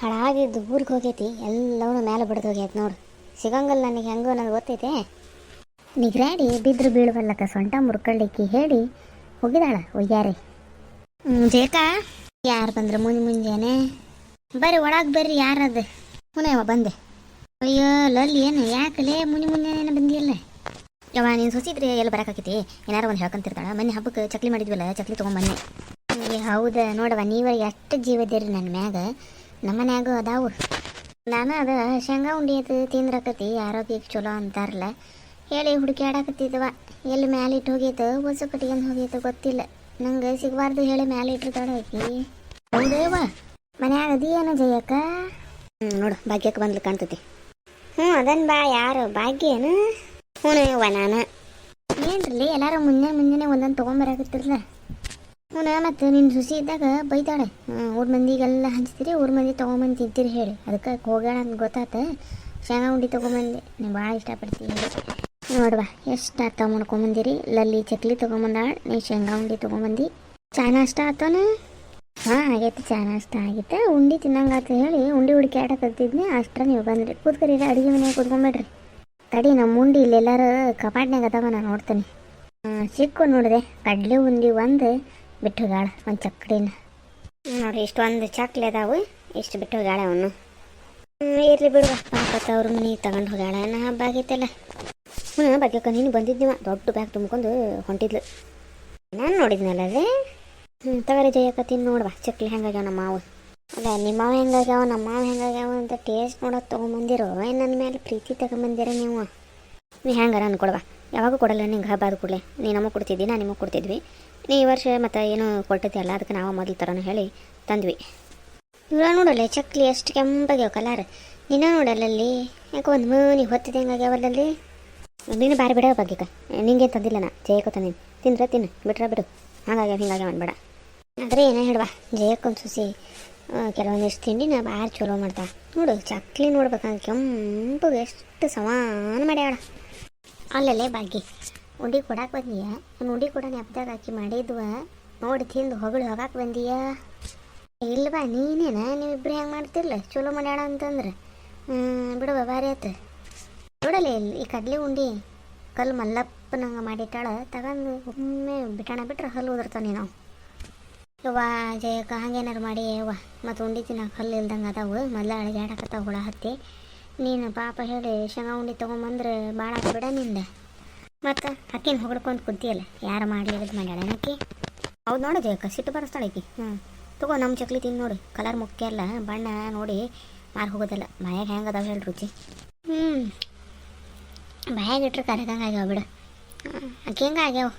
ಹಾಳಾಗಿದ್ದು ಊರಿಗೆ ಹೋಗೈತಿ ಎಲ್ಲವೂ ಮೇಲೆ ಬಿಡ್ದು ಹೋಗೈತಿ ನೋಡು. ಸಿಗಂಗಲ್ಲ ನನಗೆ ಹೆಂಗೋ ನನಗೆ ಗೊತ್ತೈತೆ. ನಿಗ್ರಾಡಿ ಬಿದ್ರು ಬೀಳ್ಬಲ್ಲಕ್ಕ ಸೊಂಟ ಮುರ್ಕಳ್ಳಿಕ್ಕಿ ಹೇಳಿ ಹೋಗಿದಾಳ ಒಯ್ಯಾರೆ. ಜೇಕ ಯಾರು ಬಂದ್ರೆ ಮುಂಜಾನೆ ಬರ್ರಿ ಒಳಗೆ ಬರ್ರಿ ಯಾರದು ಹುನೇವ ಬಂದೆ. ಅಯ್ಯೋ ಲಲ್ಲಿ ಏನು ಯಾಕಲೇ ಮುಂಜಾನೆ ಬಂದಿಯಲ್ಲ. ಯವ ನೀನು ಸೊಸಿದ್ರೆ ಎಲ್ಲ ಬರೋಕಾಕೈತಿ. ಏನಾರು ಒಂದು ಹೇಳ್ಕೊಂತಿರ್ತಾಳ. ಮೊನ್ನೆ ಹಬ್ಬಕ್ಕೆ ಚಕ್ಲಿ ಮಾಡಿದ್ವಲ್ಲ, ಚಕ್ಲಿ ತೊಗೊಂಬನ್ನಿ. ಹೌದಾ ನೋಡವ, ನೀವ ಎಷ್ಟು ಜೀವದೇರಿ ನನ್ನ ಮ್ಯಾಗ. ನಮ್ಮ ಮನ್ಯಾಗ ಅದಾವು. ನಾನು ಅದ ಶೇಂಗಾ ಉಂಡಿ ಅದು ತಿಂದ್ರಕತಿ ಆರೋಗ್ಯಕ್ಕೆ ಚಲೋ ಅಂತಾರಲ್ಲ ಹೇಳಿ ಹುಡುಕ್ಯಾಡಕತ್ತಿದ್ದವ. ಎಲ್ಲಿ ಮ್ಯಾಲೆ ಇಟ್ಟು ಹೋಗೈತೆ ಹೊಸ ಕಟ್ಟಿಗೆಂದು ಹೋಗೈತೆ ಗೊತ್ತಿಲ್ಲ ನಂಗೆ. ಸಿಗಬಾರ್ದು ಹೇಳಿ ಮ್ಯಾಲೆ ಇಟ್ಟಿರ್ತಾಳೆ ಆಕಿ. ಹೌದೇವ ಮನ್ಯಾಗ ಅದೇನು ಜಯಕ್ಕ? ನೋಡು ಭಾಗ್ಯಕ್ಕೆ ಬಂದ್ಲು ಕಾಣ್ತತಿ. ಅದನ್ ಬಾ. ಯಾರು ಭಾಗ್ಯ ಏನು? ಹ್ಞೂ ನಾನು ಏನ್ರಲ್ಲಿ ಎಲ್ಲಾರು ಮುಂಜಾನೆ ಒಂದೊಂದು ತೊಗೊಂಬರಾಕತ್ತಿರಲ್ಲ. ಮತ್ತು ನಿನ್ನ ಸುಸಿ ಇದ್ದಾಗ ಬೈತಾಳೆ. ಊರ ಮಂದಿಗೆಲ್ಲ ಹಂಚ್ತೀರಿ, ಊರ ಮಂದಿ ತೊಗೊಂಬಂದು ತಿಂತೀರಿ ಹೇಳಿ. ಅದಕ್ಕೆ ಹೋಗೋಣ ಅಂತ ಗೊತ್ತಾತ. ಶೇಂಗಾ ಉಂಡಿ ತೊಗೊಂಬಂದೆ. ನೀವು ಭಾಳ ಇಷ್ಟಪಡ್ತೀವಿ ನೋಡುವ. ಎಷ್ಟು ಅರ್ಥ ಮಾಡ್ಕೊಂಬಂದಿರಿ. ಲಲ್ಲಿ ಚಕ್ಲಿ ತೊಗೊಂಬಂದಾಳ, ನೀ ಶೇಂಗಾ ಉಂಡಿ ತೊಗೊಂಬಂದು. ಚಾ ನಾಷ್ಟ ಆತೋನ? ಹಾಂ ಆಗೈತಿ, ಚಾ ನಾಷ್ಟ ಆಗೈತೆ. ಉಂಡಿ ತಿನ್ನಂಗಾತ ಹೇಳಿ ಉಂಡಿ ಹುಡುಕಿ ಆಡಕತ್ತಿದ್ನಿ. ಅಷ್ಟ್ರ ನೀವು ಬಂದ್ರಿ. ಕೂತ್ಕರಿ, ಅಡುಗೆ ಮನೆಯಾಗ ಕೂತ್ಕೊಂಬೇಡ್ರಿ. ತಡಿ ನಮ್ಮ ಉಂಡಿ ಇಲ್ಲಿ ಎಲ್ಲಾರು ಕಪಾಟ್ನಾಗ ಅದಾವ, ನಾನು ನೋಡ್ತೀನಿ. ಸಿಕ್ಕು ನೋಡಿದೆ ಕಡ್ಲೆ ಉಂಡಿ ಒಂದು ಬಿಟ್ಟು ಹೋಗಾಳ, ಒಂದು ಚಕ್ಡಿನ ನೋಡ್ರಿ. ಇಷ್ಟು ಒಂದು ಚಕ್ಲಿ ಅದಾವು, ಇಷ್ಟು ಬಿಟ್ಟು ಹೋಗಾಳ ಅವನು. ಇರ್ಲಿ ಬಿಡುವ, ಪಾಪತ್ತ ಅವ್ರ ಮನೆ ತಗೊಂಡು ಹೋಗಾಳ. ನಾ ಹಬ್ಬ ಆಗೈತಲ್ಲ. ಭಾಗ್ಯಕ್ಕ ನೀನು ಬಂದಿದ್ದೀವ, ದೊಡ್ಡ ಬ್ಯಾಗ್ ತುಂಬ್ಕೊಂಡು ಹೊಂಟಿದ್ಲು. ನಾನು ನೋಡಿದ್ನಲ್ಲ ಅದೇ. ತಗರಿ ಜಯಕ್ಕ ತಿನ್ನು ನೋಡುವ ಚಕ್ಲಿ ಹೆಂಗಾಗ್ಯಾವ ನಮ್ಮ ಮಾವು. ಅಲ್ಲ ನಿಮ್ಮ ಮಾವ ಹೆಂಗಾಗ್ಯಾವ ನಮ್ಮ ಮಾವ ಹೆಂಗಾಗ್ಯಾವ ಅಂತ ಟೇಸ್ಟ್ ನೋಡೋಕೆ ತೊಗೊಂಬಂದಿರೋ ಏನು ನನ್ನ ಮೇಲೆ ಪ್ರೀತಿ ತಗೊಂಬಂದಿರ ನೀವು ಹೆಂಗಾರ ಅನ್ಕೊಡ್ವ. ಯಾವಾಗೂ ಕೊಡಲ್ಲ ನಿಂಗೆ ಹಬ್ಬ ಆದ ಕೂಡಲೇ. ನೀ ನಮಗೆ ಕೊಡ್ತಿದ್ದಿ, ನಾನು ನಿಮಗೆ ಕೊಡ್ತಿದ್ವಿ. ನೀ ಈ ವರ್ಷ ಮತ್ತು ಏನು ಕೊಟ್ಟಿದ್ದಲ್ಲ, ಅದಕ್ಕೆ ನಾವು ಮೊದಲು ಥರನೂ ಹೇಳಿ ತಂದ್ವಿ. ಇವಾಗ ನೋಡಲ್ಲ ಚಕ್ಲಿ ಎಷ್ಟು ಕೆಂಪಾಗ್ಯಾವ ಕಲರ್. ನೀನು ನೋಡಲ್ಲಲ್ಲಿ ಯಾಕೆ ಒಂದು ಮೂನಿಗೆ ಹೊತ್ತಿದ ಹೆಂಗಾಗ್ಯಾವಲ್ಲಲ್ಲಿ. ನೀನು ಬಾರಿ ಬಿಡೋ ಬಗ್ಗೆಕ ನಿಂಗೇನು ತಂದಿಲ್ಲ. ನಾ ಜಯಕ್ಕ ತಂದೀನಿ, ತಿಂದ್ರೆ ತಿನ್ನು, ಬಿಟ್ರೆ ಬಿಡು. ಹಾಗಾಗ್ಯಾವ ಹಿಂಗಾಗ್ಯಾವ ಅನ್ಬೇಡ. ಆದರೆ ಏನೇ ಹೇಳುವ, ಜಯಕ್ಕೊಂದು ಸುಸಿ ಕೆಲವೊಂದಿಷ್ಟು ತಿಂಡಿನ ಭಾಳ ಚಲೋ ಮಾಡ್ತಾ ನೋಡು. ಚಕ್ಲಿ ನೋಡ್ಬೇಕಂದ್ರೆ ಕೆಂಪಗೆ ಎಷ್ಟು ಸಮಾನ ಮಾಡ್ಯಾಳ. ಅಲ್ಲಲ್ಲೇ ಭಾಗ್ಯ ಉಂಡಿ ಕೊಡಕ್ಕೆ ಬಂದೀಯ. ಉಂಡಿ ಕೂಡ ನೆಪದಾಗ ಹಾಕಿ ಮಾಡಿದ್ವ ನೋಡಿ ತಿಂದು ಹೊಗಳು ಹೋಗಕ್ಕೆ ಬಂದೀಯ. ಇಲ್ವಾ ನೀನೇನ ನೀವಿಬ್ರು ಹೆಂಗೆ ಮಾಡ್ತಿರ್ಲ ಚಲೋ ಮಾಡ್ಯಾಳ ಅಂತಂದ್ರೆ ಬಿಡುವ ಭಾರಿ ಆಯ್ತು. ನೋಡಲ್ಲ ಇಲ್ಲಿ ಈ ಕಡ್ಲೆ ಉಂಡಿ ಕಲ್ಲು ಮಲ್ಲಪ್ಪನಂಗೆ ಮಾಡಿಟ್ಟಾಳ. ತಗೊಂಡು ಒಮ್ಮೆ ಬಿಟಾಣ ಬಿಟ್ರೆ ಹಲ್ಲು ಉದುರ್ತಾನೆ ನಾವು. ಯವ್ವ ಜಯಕ್ಕ ಹಂಗೇನಾರು ಮಾಡಿ ಯವ್ವ ಮತ್ತು ಉಂಡಿ ತಿನ್ನಕ್ಕೆ ಹಲ್ಲು ಇಲ್ದಂಗೆ ಅದಾವು. ಮೊದಲ ಅಳಿಗಾಡಕತ್ತಾವ ಹುಳ ಹತ್ತಿ. ನೀನು ಪಾಪ ಹೇಳಿ ಶೇಂಗಾ ಉಂಡಿ ತೊಗೊಂಬಂದ್ರೆ ಭಾಳ ಬಿಡ ನಿಂದ. ಮತ್ತು ಅಕ್ಕಿನ ಹೊಗಳ್ಕೊಂಡು ಕುಂತಿಯಲ್ಲ, ಯಾರು ಮಾಡಲಿ ಅದು ಮಾಡ್ಯಾಳ ಅಕ್ಕಿ. ಹೌದು ನೋಡು ಜಯಕ್ಕ, ಸಿಟ್ಟು ಬರೆಸ್ತಾಳೆ ಆಕಿ. ತಗೋ ನಮ್ಮ ಚಕ್ಲಿ ತಿಂದು ನೋಡಿ. ಕಲರ್ ಮುಖ್ಯ ಅಲ್ಲ, ಬಣ್ಣ ನೋಡಿ ಮಾರು ಹೋಗೋದಲ್ಲ. ಬಾಯಾಗ ಹೆಂಗೆ ಅದಾವ ಹೇಳಿ ರುಚಿ. ಬಾಯಾಗ ಇಟ್ರೆ ಕರೆದಂಗೆ ಆಗ್ಯಾವ ಬಿಡು. ಅಕ್ಕಿ ಹೆಂಗೆ ಆಗ್ಯಾವ.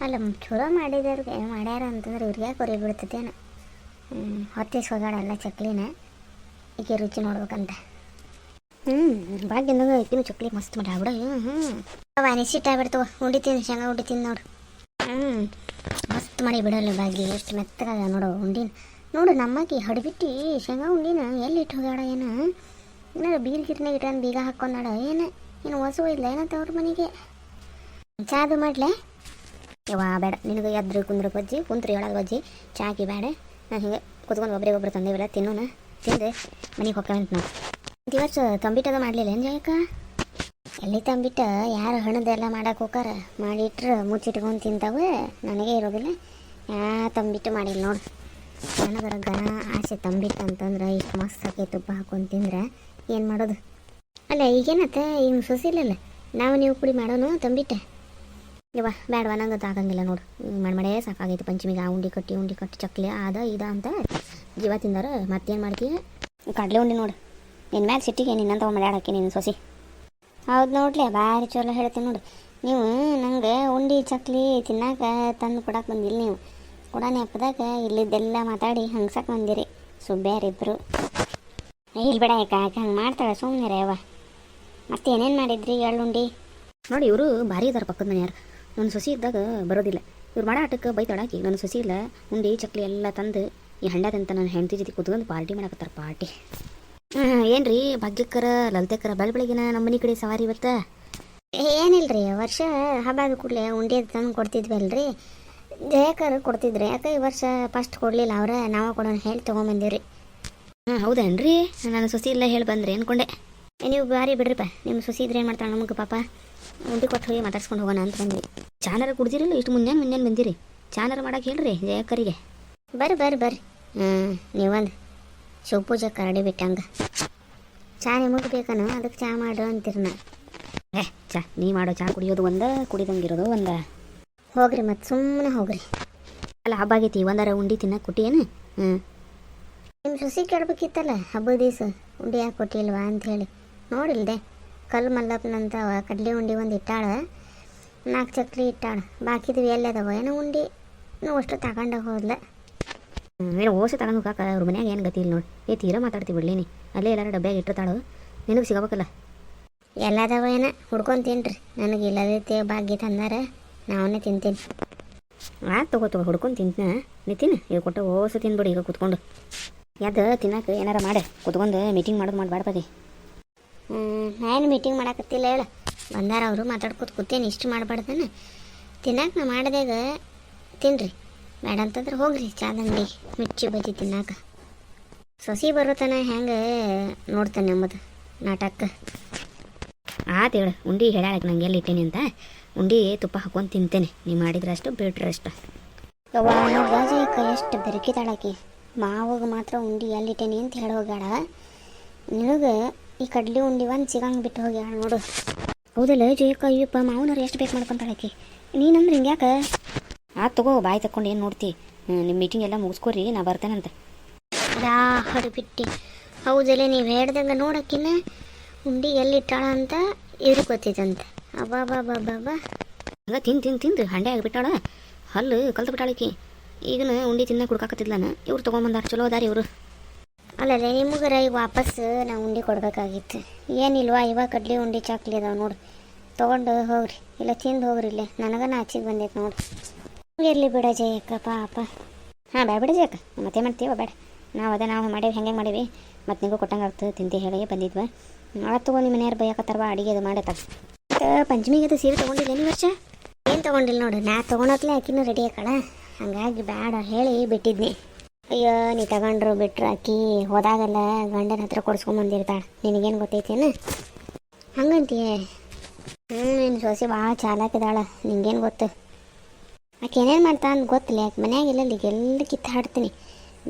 ಅಲ್ಲ ಚಲೋ ಮಾಡಿದವ್ರಿಗೆ ಮಾಡ್ಯಾರ ಅಂತಂದ್ರೆ ಇವ್ರಿಗೆ ಕೊರಿ ಬಿಡ್ತೈತೇನು. ಹೊತ್ತಿಸ್ ಹೋಗಾಡಲ್ಲ ಚಕ್ಲಿನ, ಈಕೆ ರುಚಿ ನೋಡ್ಬೇಕಂತ. ಭಾಗ್ಯಂದಾಗ ಇಕ್ಕಿನ ಚಕ್ಲಿ ಮಸ್ತ್ ಮಾಡ್ಯಾಳ ಬಿಡ. ಅವ ನಿಶ್ಚಿಟ್ಟ ಬಿಡ್ತವ. ಉಂಡಿ ತಿಂದು ಶೇಂಗಾ ಉಂಡಿ ತಿಂದು ನೋಡು. ಮಸ್ತ್ ಮಾಡಿ ಬಿಡಲ್ಲ ಭಾಗ್ಯ. ಎಷ್ಟು ಮೆತ್ತಗಾಗ ನೋಡು ಉಂಡಿನ. ನೋಡು ನಮ್ಮಕ್ಕಿ ಹಡ್ಬಿಟ್ಟು ಶೇಂಗಾ ಉಂಡಿನ ಎಲ್ಲಿ ಇಟ್ಟು ಹೋಗಾಡ ಏನು. ಏನಾರು ಬೀರ್ಗಿರ್ನಾಗ ಇಟ್ಟಾನ ಬೀಗ ಹಾಕ್ಕೊಂಡಾಡ ಏನು ಹೊಸು ಇಲ್ಲ ಏನಂತ ಅವ್ರ ಮನೆಗೆ. ಚಾದು ಮಾಡ್ಲೆ ಯವ್ವ ಬೇಡ ನಿನಗೆ. ಎದ್ರು ಕುಂದ್ರ ಬಜ್ಜಿ ಕುಂತ್ರಿ ಒಳಗೆ ಬಜ್ಜಿ ಚಾಕಿ ಬೇಡ. ನಾನು ಹಿಂಗೆ ಕುತ್ಕೊಂಡು ಒಬ್ಬರೇ ತಂದೇವಲ್ಲ ತಿನ್ನೋಣ. ತಿಂದು ಮನೆಗೆ ಹೋಗ್ಕೊಂತ ನಾವು. ದಿವಸ ತಂಬಿಟ್ಟದ ಮಾಡಲಿಲ್ಲ ಏನು ಜಯಕ್ಕ? ಎಲ್ಲಿ ತಂಬಿಟ್ಟ ಯಾರು ಹಣದೆಲ್ಲ ಮಾಡಕ್ಕೆ ಹೋಗಾರ. ಮಾಡಿಟ್ರೆ ಮುಚ್ಚಿಟ್ಕೊಂಡು ತಿಂತಾವೆ. ನನಗೆ ಇರೋದಿಲ್ಲ. ತಂಬಿಟ್ಟು ಮಾಡಿಲ್ಲ ನೋಡು. ನನಗರ ಘನ ಆಸೆ ತಂಬಿಟ್ಟು ಅಂತಂದ್ರೆ ಇಷ್ಟು ಮಸ್ತ್ ಹಾಕಿ ತುಪ್ಪ ಹಾಕೊಂಡು ತಿಂದ್ರೆ ಏನು ಮಾಡೋದು. ಅಲ್ಲ ಈಗೇನತ್ತ ಇನ್ನು ಸೊಸಿಲ್ಲಲ್ಲ, ನಾವು ನೀವು ಕುಡಿ ಮಾಡೋನು ತಂಬಿಟ್ಟೆ. ಯವ್ವ ಬೇಡವಾ ನಂಗಂತ ಆಗಂಗಿಲ್ಲ ನೋಡು. ಮಾಡೇ ಸಾಕಾಗೈತೆ. ಪಂಚಮಿಗೆ ಆ ಉಂಡಿ ಕಟ್ಟಿ ಚಕ್ಲಿ ಅದ ಇದ ಅಂತ ಜೀವ ತಿಂದಾರ. ಮತ್ತೇನು ಮಾಡ್ತೀವಿ. ಕಡಲೆ ಉಂಡಿ ನೋಡು ನಿನ್ನ ಮ್ಯಾಲೆ ಸಿಟ್ಟಿಗೆ ನಿನ್ನಂತ ಮಾಡ್ಯಾಡಕ್ಕೆ ನಿನ್ನ ಸೊಸಿ. ಹೌದು ನೋಡ್ಲೆ ಭಾರಿ ಚಲೋ ಹೇಳ್ತೀನಿ ನೋಡು. ನೀವು ನಂಗೆ ಉಂಡಿ ಚಕ್ಲಿ ತಿನ್ನಾಕ ತಂದು ಕೊಡಕ್ಕೆ ಬಂದಿಲ್ಲ. ನೀವು ಕೂಡ ನೆಪದಾಗ ಇಲ್ಲಿದ್ದೆಲ್ಲ ಮಾತಾಡಿ ಹಂಗ್ಸಕ್ಕೆ ಬಂದಿರಿ ಸುಬ್ಬ್ಯಾರಿಬ್ಬರು. ಇಲ್ಲಿ ಬೇಡ ಯಾಕೆ ಹಂಗೆ ಮಾಡ್ತಾಳೆ ಸುಮ್ಮನೆ ಯವ್ವ. ಮತ್ತೆ ಏನೇನು ಮಾಡಿದ್ರಿ ಎಳ್ಳುಂಡಿ ನೋಡಿ. ಇವರು ಭಾರಿ ಇದಾರೆ ಪಕ್ಕದ ಮನೆಯಾರು. ನನ್ನ ಸೊಸಿ ಇದ್ದಾಗ ಬರೋದಿಲ್ಲ. ಇವ್ರು ಮಾಡೋ ಆಟಕ್ಕೆ ಬೈತಾಳಾಕಿ. ನನ್ನ ಸೊಸಿ ಇಲ್ಲ ಉಂಡಿ ಚಕ್ಲಿ ಎಲ್ಲ ತಂದು ಈ ಹಂಡದಂತ ನನ್ನ ಹೆಂಡತಿ ಜೊತೆ ಕೂತ್ಕೊಂಡು ಪಾರ್ಟಿ ಮಾಡಕತ್ತಾರ. ಪಾರ್ಟಿ ಏನು ರೀ ಭಾಗ್ಯಕ್ಕರ ಲಲಿತಕ್ಕರ ಬೆಳಗಿನ ನಮ್ಮ ಮನೆ ಕಡೆ ಸವಾರಿ ಇವತ್ತು? ಏನಿಲ್ಲ ರೀ, ವರ್ಷ ಹಬ್ಬ ಆದ ಕೂಡಲೇ ಉಂಡಿ ತಂದು ಕೊಡ್ತಿದ್ವಲ್ರಿ. ಜಯಕ್ಕರು ಕೊಡ್ತಿದ್ರಿ. ಯಾಕೆ ಈ ವರ್ಷ ಫಸ್ಟ್ ಕೊಡಲಿಲ್ಲ ಅವ್ರೆ, ನಾವು ಕೊಡೋಣ ಹೇಳಿ ತೊಗೊಂಬಂದಿರಿ. ಹಾಂ ಹೌದೇನ್ರಿ, ನಾನು ಸೊಸಿ ಇಲ್ಲ ಹೇಳಿ ಬಂದ್ರಿ ಅಂದ್ಕೊಂಡೆ. ನೀವು ಬಾರಿ ಬಿಡ್ರಿಪ್ಪ, ನಿಮ್ಮ ಸೊಸಿ ಇದ್ರೆ ಏನು ಮಾಡ್ತಾಳೆ ನಮಗೆ ಪಾಪ. ಉಂಡಿ ಕೊಟ್ಟು ಹೋಗಿ ಮಾತಾಡ್ಸ್ಕೊಂಡು ಹೋಗೋಣ ಅಂತ ಬಂದ್ವಿ. ಚಾನರ ಕುಡ್ದಿರಲ್ಲ, ಇಷ್ಟು ಮುಂಜಾನೆ ಬಂದಿರಿ. ಚಾನರ ಮಾಡಕ್ಕೆ ಹೇಳ್ರಿ ಜಯಕ್ಕರಿಗೆ. ಬರ್ರಿ ನೀವೊಂದು ಶಿವಪೂಜೆ ಕರಡಿ ಬಿಟ್ಟಂಗೆ ಚಾ ನಿಮಗೆ ಬೇಕನು, ಅದಕ್ಕೆ ಚಾ ಮಾಡು ಅಂತೀರಿ ನಾ. ಚಾ ನೀ ಮಾಡೋ ಚಾ ಕುಡಿಯೋದು ಒಂದ, ಕುಡಿದಂಗಿರೋದು ಒಂದ. ಹೋಗ್ರಿ ಮತ್ತು ಸುಮ್ಮನೆ ಹೋಗ್ರಿ. ಅಲ್ಲ ಹಬ್ಬ ಆಗೈತಿ, ಒಂದಾರ ಉಂಡಿ ತಿನ್ನಕ್ಕೆ ಕೊಟ್ಟಿಯೇನು? ನಿಮ್ಮ ಸೊಸಿ ಕೇಳ್ಬೇಕಿತ್ತಲ್ಲ ಹಬ್ಬದ ದಿವಸ ಉಂಡಿ ಯಾಕೆ ಕೊಟ್ಟಿಲ್ವಾ ಅಂಥೇಳಿ. ನೋಡಿಲ್ದೆ ಕಲ್ಲು ಮಲ್ಲಪ್ಪನಂತವ ಕಡ್ಲೆ ಉಂಡಿ ಒಂದು ಇಟ್ಟಾಳ, 4 ಚಕ್ಲಿ ಇಟ್ಟಾಳ, ಬಾಕಿದ್ವಿ ಎಲ್ಲದವ ಏನೋ ಉಂಡಿ ನಾವು ಅಷ್ಟು ತಗೊಂಡ ಹೋದ್ಲ. ಏನೋ ಓಸೆ ತಗೊಂಡು ಹೋಗಾಕ ಅವ್ರ ಮನ್ಯಾಗ ಏನು ಗತಿ ಇಲ್ಲ ನೋಡಿ. ತೀರಾ ಮಾತಾಡ್ತೀವಿ ಬಿಡ್ಲೇನಿ, ಅಲ್ಲೇ ಎಲ್ಲಾರು ಡಬ್ಬ್ಯಾಗ ಇಟ್ಟಿರ್ತಾಳು, ನಿನಗೆ ಸಿಗಬೇಕಲ್ಲ. ಎಲ್ಲದವ ಏನ ಹುಡ್ಕೊಂಡು ತಿನ್ರಿ, ನನಗೆ ಇಲ್ಲದೈತೆ ಭಾಗ್ಯ ತಂದಾರ, ನಾವನ್ನೇ ತಿಂತೀನಿ. ತಗೋ ಹುಡ್ಕೊಂಡು ತಿಂತೀನಿ. ನೀ ತಿನ್ನು, ಈಗ ಕೊಟ್ಟು ಓಸು ತಿನ್ಬಿಡಿ ಈಗ ಕೂತ್ಕೊಂಡು. ಯಾವ್ದು ತಿನ್ನಕ್ಕೆ ಏನಾರ ಮಾಡಿ ಕೂತ್ಕೊಂಡು ಮೀಟಿಂಗ್ ಮಾಡೋದು ಮಾಡಬಾರ್ದು. ನಾನು ಮೀಟಿಂಗ್ ಮಾಡಕತ್ತಿಲ್ಲ ಹೇಳ, ಬಂದಾರ ಅವರು ಮಾತಾಡ್ಕೊತ ಕೂತೇನೆ, ಇಷ್ಟು ಮಾಡಬಾರ್ದನ. ತಿನ್ನಕ್ಕೆ ನಾ ಮಾಡಿದಾಗ ತಿನ್ನಿರಿ, ಬೇಡ ಅಂತಂದ್ರೆ ಹೋಗ್ರಿ ಚಾದಂಗಡಿ ಮಿರ್ಚಿ ಬಜ್ಜಿ ತಿನ್ನಾಕ. ಸೊಸಿ ಬರೋತನ ಹೆಂಗೆ ನೋಡ್ತಾನೆ ಎಂಬುದು ನಾಟಕ. ಆತು ಹೇಳು, ಉಂಡಿ ಹೇಳಕ್ಕೆ ನಂಗೆ ಎಲ್ಲಿ ಇಟ್ಟೇನೆ ಅಂತ. ಉಂಡಿ ತುಪ್ಪ ಹಾಕೊಂಡು ತಿಂತೇನೆ, ನೀವು ಮಾಡಿದ್ರಷ್ಟು ಬಿಟ್ರಷ್ಟು. ಬಾಜಕ ಎಷ್ಟು ಬೆರಕಿದಾಳಕಿ, ಮಾವಾಗ ಮಾತ್ರ ಉಂಡಿ ಎಲ್ಲಿಟ್ಟೇನಿ ಅಂತ ಹೇಳಿ ಹೋಗ್ಯಾಳ. ನಿನಗೆ ಈ ಕಡ್ಲಿ ಉಂಡಿ ಒಂದು ಸಿಗಂಗೆ ಬಿಟ್ಟು ಹೋಗ್ಯಾಳ ನೋಡು. ಹೌದಲ್ಲ ಜಯಕ್ಕ, ಅಯ್ಯಪ್ಪ ಮಾವನವ್ರು ಎಷ್ಟು ಬೇಕು ಮಾಡ್ಕೊತಾಳಕಿ. ನೀನಂದ್ರೆ ಹಿಂಗ್ಯಾಕೆ? ತಗೋ ಬಾಯಿ ತಕ್ಕೊಂಡು ಏನು ನೋಡ್ತಿ, ನಿಮ್ಮ ಮೀಟಿಂಗ್ ಎಲ್ಲ ಮುಗಿಸ್ಕೊರಿ, ನಾ ಬರ್ತೇನಂತೆ. ಹೊರಬಿಟ್ಟು ಹೌದಲ್ಲೇ ನೀವು ಹೇಳ್ದಂಗೆ ನೋಡಕ್ಕಿನ್ನ ಉಂಡಿ ಎಲ್ಲಿಟ್ಟಾಳ ಅಂತ ಇವ್ರಿಗೆ ಗೊತ್ತಿತ್ತಂತೆ. ಅಬ್ಬಾ ಹಂಗ ತಿಂದು ಹಂಡೆ ಆಗಿಬಿಟ್ಟಾಳ, ಹಲ್ಲು ಕಲ್ತು ಬಿಟ್ಟಾಳಕಿ. ಈಗನ ಉಂಡಿ ತಿನ್ನ ಕುಡ್ಕಾಕತ್ತಿದ್ಲಾನ, ಇವ್ರು ತೊಗೊಂಬಂದಾರ, ಚಲೋ ಅದಾರ ಇವರು. ಅಲ್ಲಲ್ಲ ನಿಮಗರ ಈಗ ವಾಪಸ್ ನಾವು ಉಂಡಿ ಕೊಡ್ಬೇಕಾಗಿತ್ತು. ಏನಿಲ್ವಾ, ಇವಾಗ ಕಡ್ಲಿ ಉಂಡಿ ಚಾಕ್ಲಿ ಅದಾವೆ ನೋಡಿ, ತೊಗೊಂಡು ಹೋಗ್ರಿ, ಇಲ್ಲ ತಿಂದು ಹೋಗ್ರಿ. ಇಲ್ಲೇ ನನಗೆ ನಾಚಿಗೆ ಬಂದೈತೆ ನೋಡಿ. ಇರಲಿ ಬಿಡ ಜಯಕ್ಕ ಪಾಪ. ಬೇಡ ಜಯಕ್ಕ, ಮತ್ತೆ ಮಾಡ್ತೀವ ಬೇಡ. ನಾವು ಮಾಡೇವಿ, ಹೆಂಗೆ ಮಾಡೀವಿ, ಮತ್ತು ನಿಮಗೂ ಕೊಟ್ಟಂಗೆ ಆಗ್ತದೆ ತಿಂತಿ ಹೇಳಿ ಬಂದಿದ್ವ. ತಗೋ ನಿಮ್ಮ ಮನೆಯವ್ರು ಬೈಯಕತ್ತಾರವ, ಅಡಿಗೆ ಅದು ಮಾಡತ್ತ. ಪಂಚಮಿಗೆ ಅದು ಸೀರೆ ತೊಗೊಂಡಿಲ್ಲ ಈ ವರ್ಷ? ಏನು ತೊಗೊಂಡಿಲ್ಲ ನೋಡಿ, ನಾ ತೊಗೊಳತ್ಲೆ ಆಕಿನೂ ರೆಡಿ ಆಕಳ, ಹಂಗಾಗಿ ಬೇಡ ಹೇಳಿ ಬಿಟ್ಟಿದ್ನಿ. ಅಯ್ಯೋ ನೀ ತಗೊಂಡ್ರು ಬಿಟ್ರು, ಆಕಿ ಹೋದಾಗೆಲ್ಲ ಗಂಡನ ಹತ್ರ ಕೊಡ್ಸ್ಕೊಂಬಂದಿರ್ತಾಳೆ, ನಿನಗೇನು ಗೊತ್ತೈತೇನು ಹಂಗಂತೀಯ? ನಿನ್ನ ಸೊಸೆ ಭಾಳ ಚಾಲಾಕಿದಾಳ, ನಿಂಗೇನು ಗೊತ್ತು. ಆಕೆ ಏನೇನು ಮಾಡ್ತಾ ಅಂತ ಗೊತ್ತಿಲ್ಲ, ಯಾಕೆ ಮನ್ಯಾಗಿಲ್ಲ ಎಲ್ಲ ಕಿತ್ತು ಹಾಡ್ತೀನಿ.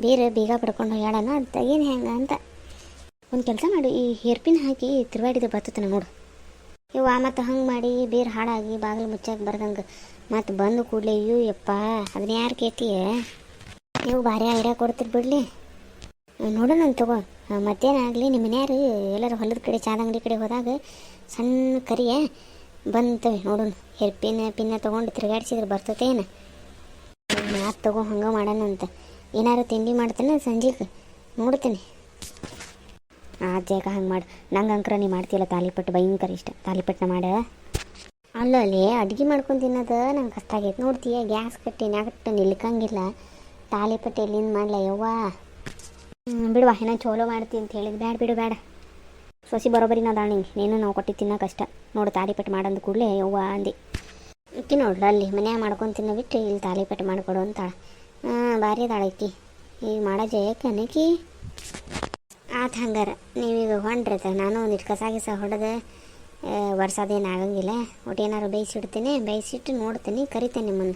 ಬೀಗ ಪಡ್ಕೊಂಡು ಹೋಗ್ಯಾಳನ, ಅದು ತೆಗೀನಿ ಹೆಂಗೆ ಅಂತ. ಒಂದು ಕೆಲಸ ಮಾಡು, ಈ ಹೇರ್ಪಿನ್ ಹಾಕಿ ತಿರುವಾಡಿದ ಬರ್ತತಾನೆ ನೋಡು. ಇವ ಮತ್ತು ಹಂಗೆ ಮಾಡಿ ಬೀರ್ ಹಾಳಾಗಿ ಬಾಗಿಲು ಮುಚ್ಚಾಕೆ ಬರ್ದಂಗೆ ಮತ್ತು ಬಂದು ಕೂಡಲೇ ಅಯ್ಯೋ ಯಪ್ಪ, ಅದನ್ನ ಯಾರು ಕೇಳ್ತೀಯ? ನೀವು ಭಾರಿ ಐಡಿಯಾ ಕೊಡ್ತೀರಿ ಬಿಡಲಿ. ನೋಡೋಣ ತಗೋ, ಮತ್ತೇನಾಗಲಿ ನಿಮ್ಮ ಮನೆಯಾರು ಎಲ್ಲರೂ ಹೊಲದ ಕಡೆ ಚಾದಂಗಡಿ ಕಡೆ ಹೋದಾಗ ಸಣ್ಣ ಕರಿಯ ಬಂತವೆ ನೋಡೋಣ. ಪಿನ್ನ ತೊಗೊಂಡು ತಿರುಗಾಡ್ಸಿದ್ರೆ ಬರ್ತತೇನು? ಮಾತು ತಗೋ, ಹಂಗೆ ಮಾಡೋಣ ಅಂತ. ಏನಾರು ತಿಂಡಿ ಮಾಡ್ತೇನೆ ಸಂಜೆಗೆ ನೋಡ್ತೀನಿ. ಜಾಗ ಹಂಗೆ ಮಾಡಿ. ನಂಗೆ ಅಂಕ್ರ ನೀ ಮಾಡ್ತೀಯಲ್ಲ ತಾಲಿಪಟ್ಟು, ಭಯಂಕರ ಇಷ್ಟ. ತಾಲಿಪಟ್ಟನ ಮಾಡ. ಅಲ್ಲಲ್ಲಿ ಅಡುಗೆ ಮಾಡ್ಕೊಂಡು ತಿನ್ನೋದು ನಂಗೆ ಕಷ್ಟ ಆಗೈತೆ ನೋಡ್ತೀಯ. ಗ್ಯಾಸ್ ಕಟ್ಟಿನಾಗಟ್ಟು ನಿಲ್ಕಂಗಿಲ್ಲ. ತಾಲಿಪಟ್ಟು ಎಲ್ಲಿಂದ ಮಾಡಲ ಯವ್ವ. ಬಿಡುವ, ಏನೋ ಚೋಲೋ ಮಾಡ್ತೀನಿ ಅಂತ ಹೇಳಿದ್. ಬೇಡ ಸೊಸಿ ಬರೋಬರಿ ನಾದಾಳ ನಿಂಗೆ, ನೀನು ನಾವು ಕೊಟ್ಟು ತಿನ್ನೋ ಕಷ್ಟ ನೋಡು. ತಾಲಿಪಟ್ಟು ಮಾಡಂದು ಕೂಡಲೇ ಯವ್ವ ಅಂದು ಇಕ್ಕಿ ನೋಡ್ರಿ, ಅಲ್ಲಿ ಮನ್ಯಾಗ ಮಾಡ್ಕೊಂಡು ತಿನ್ನೋ ಬಿಟ್ಟು ಇಲ್ಲಿ ತಾಲಿಪಟ್ಟು ಮಾಡಿಕೊಡು ಅಂತಾಳ. ಭಾರಿ ಅದಾಳಕ್ಕಿ ಈಗ ಮಾಡೋ ಜಯಕ್ಕೆ ಅನ್ನಕಿ. ಆತು ಹಂಗಾರ, ನೀವೀಗ ಹೊಂಡ್ರೈತೆ. ನಾನು ಒಂದಿಟ್ಟು ಕಸ ಹೊಡೆದು ವರ್ಷದೇನು ಆಗಂಗಿಲ್ಲ. ಒಟ್ಟೇನಾರು ಬೇಯಿಸಿಡ್ತೀನಿ, ಬೇಯಿಸಿಟ್ಟು ನೋಡ್ತೀನಿ, ಕರಿತೇನೆ ನಿಮ್ಮನ್ನು.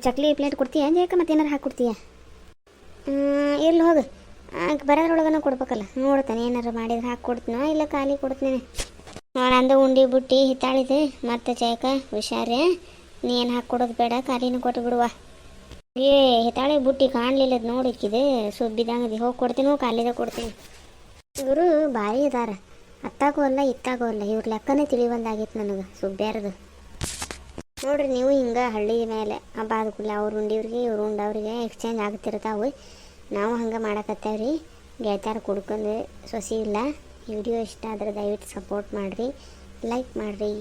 ಚಕ್ಲಿ ಪ್ಲೇಟ್ ಕೊಡ್ತೀಯ ಜಯಕ್ಕ? ಮತ್ತೇನಾರು ಹಾಕ್ಕೊಡ್ತೀಯ? ಇರ್ಲಿ ಹೋಗು, ಬರೋದ್ರೊಳಗನ ಕೊಡ್ಬೇಕಲ್ಲ. ನೋಡ್ತಾನೆ ಏನಾರು ಮಾಡಿದ್ರೆ ಹಾಕ್ಕೊಡ್ತೀನೋ ಇಲ್ಲ ಖಾಲಿ ಕೊಡ್ತೀನಿ. ನಂದು ಉಂಡಿ ಬುಟ್ಟಿ ಹಿತ್ತಾಳಿದೆ ಮತ್ತೆ ಜಯಕ್ಕ ಹುಷಾರೇ. ನೀ ಏನು ಹಾಕ್ಕೊಡೋದು ಬೇಡ, ಖಾಲಿನೂ ಕೊಟ್ಟು ಬಿಡುವ. ಹಿತ್ತಾಳಿ ಬುಟ್ಟಿ ಕಾಣಲಿಲ್ಲದ ನೋಡಿಕ್ಕಿದೆ, ಸುಬ್ಬಿದಂಗದಿ ಹೋಗಿ ಕೊಡ್ತೀನಿ, ಖಾಲಿದ ಕೊಡ್ತೀನಿ. ಇವರು ಭಾರಿ ಇದಾರ, ಅತ್ತಾಗೂ ಅಲ್ಲ ಇತ್ತಾಗೂ ಅಲ್ಲ. ಇವ್ರ ಲೆಕ್ಕನೇ ತಿಳಿವಂದಾಗಿತ್ತು ನನಗೆ ಸುಬ್ಬ್ಯಾರದು. ನೋಡ್ರಿ ನೀವು ಹಿಂಗೆ ಹಳ್ಳಿ ಮೇಲೆ ಹಬ್ಬ ಆದ ಕೂಡಲೇ ಅವ್ರು ಉಂಡಿವ್ರಿಗೆ ಇವ್ರು ಉಂಡವ್ರಿಗೆ ಎಕ್ಸ್ಚೇಂಜ್ ಆಗ್ತಿರ್ತಾವೆ. ನಾವು ಹಂಗೆ ಮಾಡಕತ್ತೇವ್ರಿ. ಗೆಳತ್ಯಾರು ಕುಡ್ಕೊಂಡು ಸೊಸಿ ಇಲ್ಲ. ಈ ವಿಡಿಯೋ ಇಷ್ಟ ಆದರೆ ದಯವಿಟ್ಟು ಸಪೋರ್ಟ್ ಮಾಡಿರಿ, ಲೈಕ್ ಮಾಡಿರಿ.